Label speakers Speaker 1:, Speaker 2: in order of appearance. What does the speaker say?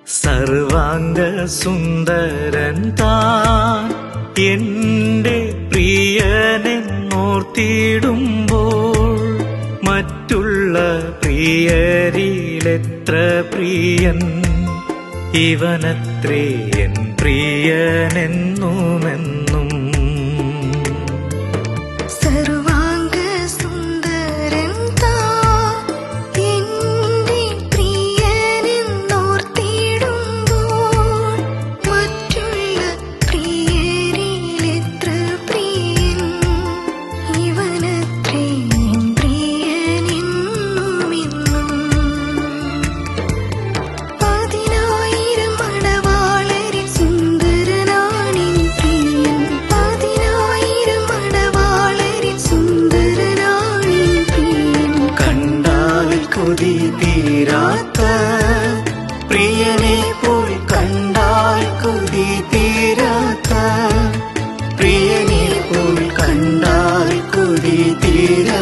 Speaker 1: സർവാംഗ സുന്ദരൻ താൻ എന്റെ പ്രിയനെന്നോർത്തിടുമ്പോൾ മറ്റുള്ള പ്രിയരിലെത്ര പ്രിയൻ ഇവനത്രേ എൻ പ്രിയനെന്നുമെന്നും. കൊതി തീരാത്ത പ്രിയനെ പോയി കണ്ടാൽ കൊതി തീരാത്ത പ്രിയനെ പോയി കണ്ടാൽ കൊതി തീരാ